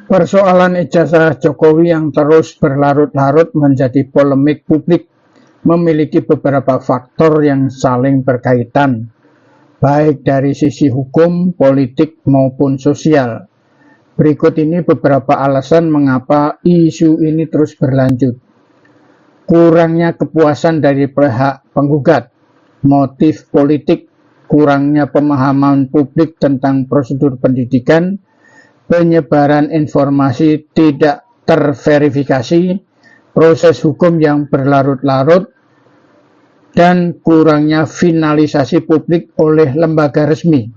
Persoalan ijazah Jokowi yang terus berlarut-larut menjadi polemik publik memiliki beberapa faktor yang saling berkaitan, baik dari sisi hukum, politik, maupun sosial. Berikut ini beberapa alasan mengapa isu ini terus berlanjut. Kurangnya kepuasan dari pihak penggugat, motif politik, kurangnya pemahaman publik tentang prosedur pendidikan, penyebaran informasi tidak terverifikasi, proses hukum yang berlarut-larut, dan kurangnya finalisasi publik oleh lembaga resmi.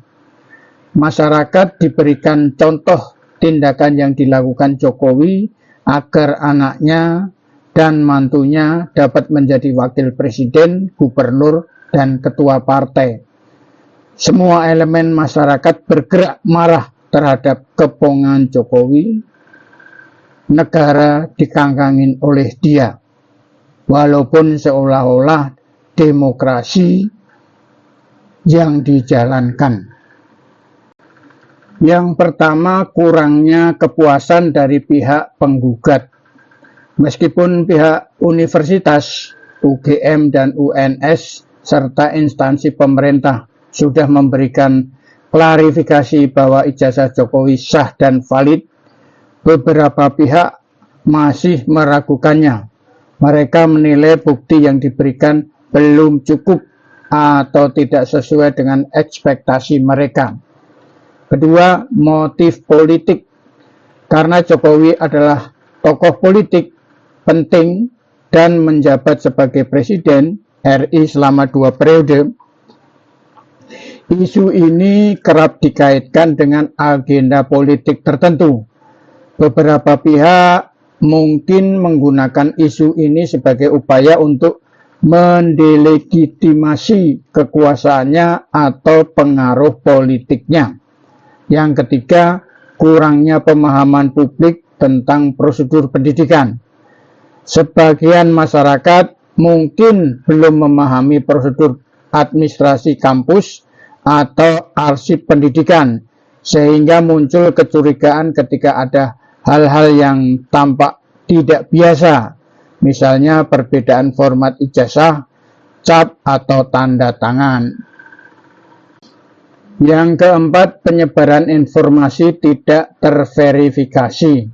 Masyarakat diberikan contoh tindakan yang dilakukan Jokowi agar anaknya dan mantunya dapat menjadi wakil presiden, gubernur, dan ketua partai. Semua elemen masyarakat bergerak marah terhadap kepongan Jokowi, negara dikangkangin oleh dia, walaupun seolah-olah demokrasi yang dijalankan. Yang pertama, kurangnya kepuasan dari pihak penggugat. Meskipun pihak universitas, UGM dan UNS, serta instansi pemerintah sudah memberikan klarifikasi bahwa ijazah Jokowi sah dan valid, beberapa pihak masih meragukannya. Mereka menilai bukti yang diberikan belum cukup atau tidak sesuai dengan ekspektasi mereka. Kedua, motif politik. Karena Jokowi adalah tokoh politik penting dan menjabat sebagai presiden RI selama 2 periode, isu ini kerap dikaitkan dengan agenda politik tertentu. Beberapa pihak mungkin menggunakan isu ini sebagai upaya untuk mendelegitimasi kekuasaannya atau pengaruh politiknya. Yang ketiga, kurangnya pemahaman publik tentang prosedur pendidikan. Sebagian masyarakat mungkin belum memahami prosedur administrasi kampus atau arsip pendidikan, sehingga muncul kecurigaan ketika ada hal-hal yang tampak tidak biasa, misalnya perbedaan format ijazah, cap, atau tanda tangan. Yang keempat, penyebaran informasi tidak terverifikasi.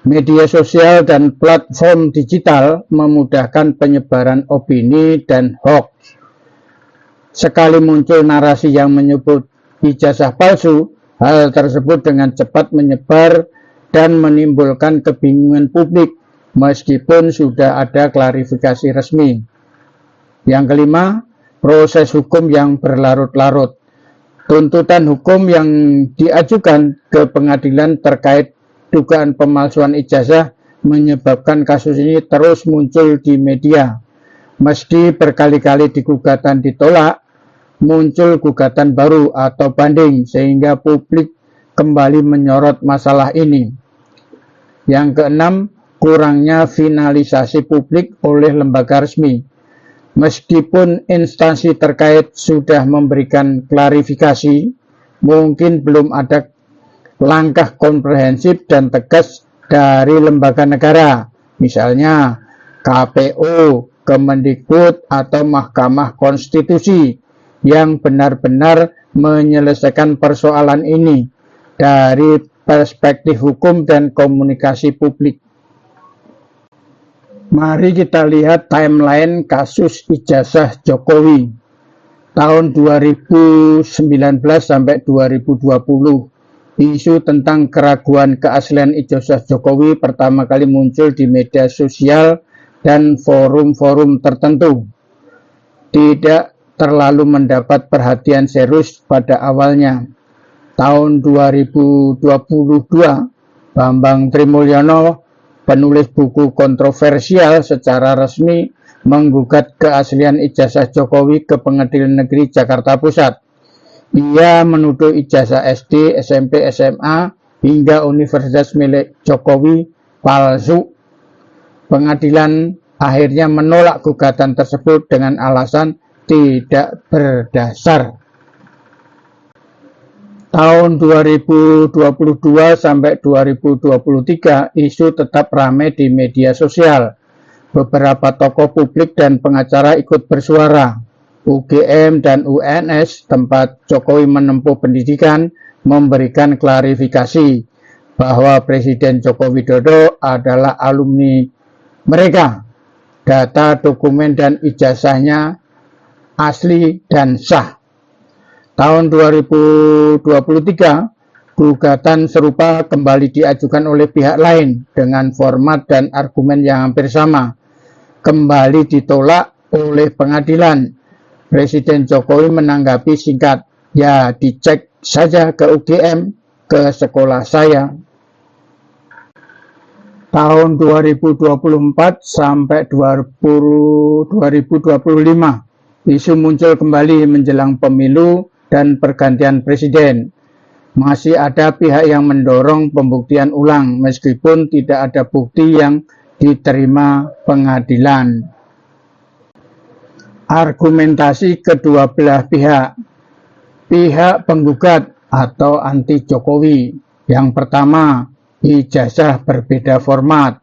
Media sosial dan platform digital memudahkan penyebaran opini dan hoax. Sekali muncul narasi yang menyebut ijazah palsu, hal tersebut dengan cepat menyebar dan menimbulkan kebingungan publik meskipun sudah ada klarifikasi resmi. Yang kelima, proses hukum yang berlarut-larut. Tuntutan hukum yang diajukan ke pengadilan terkait dugaan pemalsuan ijazah menyebabkan kasus ini terus muncul di media. Meski berkali-kali gugatan ditolak, muncul gugatan baru atau banding sehingga publik kembali menyorot masalah ini. Yang keenam, kurangnya finalisasi publik oleh lembaga resmi. Meskipun instansi terkait sudah memberikan klarifikasi, mungkin belum ada langkah komprehensif dan tegas dari lembaga negara, misalnya KPU, Kemendikbud, atau Mahkamah Konstitusi, yang benar-benar menyelesaikan persoalan ini dari perspektif hukum dan komunikasi publik. Mari kita lihat timeline kasus ijazah Jokowi tahun 2019 sampai 2020. Isu tentang keraguan keaslian ijazah Jokowi pertama kali muncul di media sosial dan forum-forum tertentu. Tidak terlalu mendapat perhatian serius pada awalnya. Tahun 2022, Bambang Trimulyono, penulis buku kontroversial, secara resmi menggugat keaslian ijazah Jokowi ke Pengadilan Negeri Jakarta Pusat. Ia menuduh ijazah SD, SMP, SMA, hingga universitas milik Jokowi palsu. Pengadilan akhirnya menolak gugatan tersebut dengan alasan tidak berdasar. Tahun 2022 sampai 2023, isu tetap ramai di media sosial. Beberapa tokoh publik dan pengacara ikut bersuara. UGM dan UNS, tempat Jokowi menempuh pendidikan, memberikan klarifikasi bahwa Presiden Joko Widodo adalah alumni mereka. Data, dokumen, dan ijazahnya asli dan sah. Tahun 2023, gugatan serupa kembali diajukan oleh pihak lain dengan format dan argumen yang hampir sama. Kembali ditolak oleh pengadilan. Presiden Jokowi menanggapi singkat, "Ya, dicek saja ke UGM, ke sekolah saya." Tahun 2024 sampai 2025, isu muncul kembali menjelang pemilu dan pergantian presiden. Masih ada pihak yang mendorong pembuktian ulang meskipun tidak ada bukti yang diterima pengadilan. Argumentasi kedua belah pihak. Pihak penggugat atau anti Jokowi. Yang pertama, ijazah berbeda format.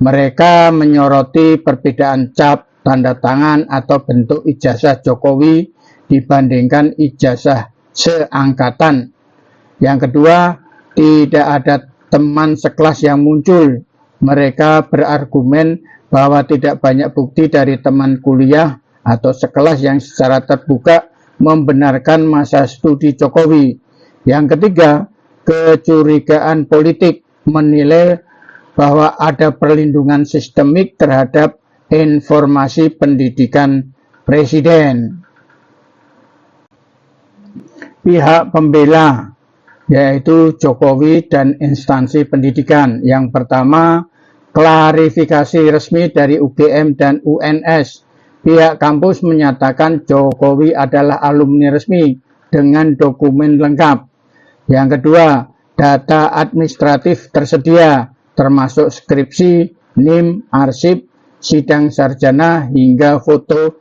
Mereka menyoroti perbedaan cap, tanda tangan, atau bentuk ijazah Jokowi dibandingkan ijazah seangkatan. Yang kedua, tidak ada teman sekelas yang muncul. Mereka berargumen bahwa tidak banyak bukti dari teman kuliah atau sekelas yang secara terbuka membenarkan masa studi Jokowi. Yang ketiga, kecurigaan politik, menilai bahwa ada perlindungan sistemik terhadap informasi pendidikan presiden. Pihak pembela, yaitu Jokowi dan instansi pendidikan. Yang pertama, klarifikasi resmi dari UGM dan UNS. Pihak kampus menyatakan Jokowi adalah alumni resmi dengan dokumen lengkap. Yang kedua, data administratif tersedia, termasuk skripsi, NIM, arsip, sidang sarjana, hingga foto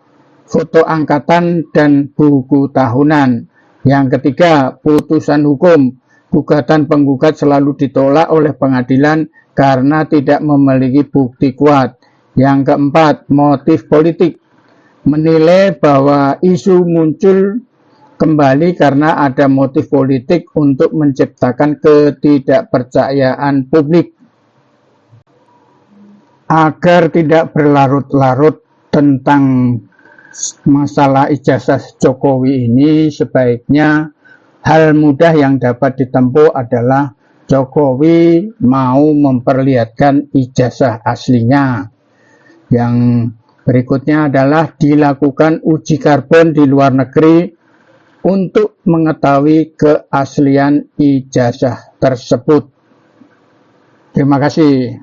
angkatan dan buku tahunan. Yang ketiga, putusan hukum. Gugatan penggugat selalu ditolak oleh pengadilan karena tidak memiliki bukti kuat. Yang keempat, motif politik. Menilai bahwa isu muncul kembali karena ada motif politik untuk menciptakan ketidakpercayaan publik. Agar tidak berlarut-larut tentang masalah ijazah Jokowi ini, sebaiknya hal mudah yang dapat ditempuh adalah Jokowi mau memperlihatkan ijazah aslinya. Yang berikutnya adalah dilakukan uji karbon di luar negeri untuk mengetahui keaslian ijazah tersebut. Terima kasih.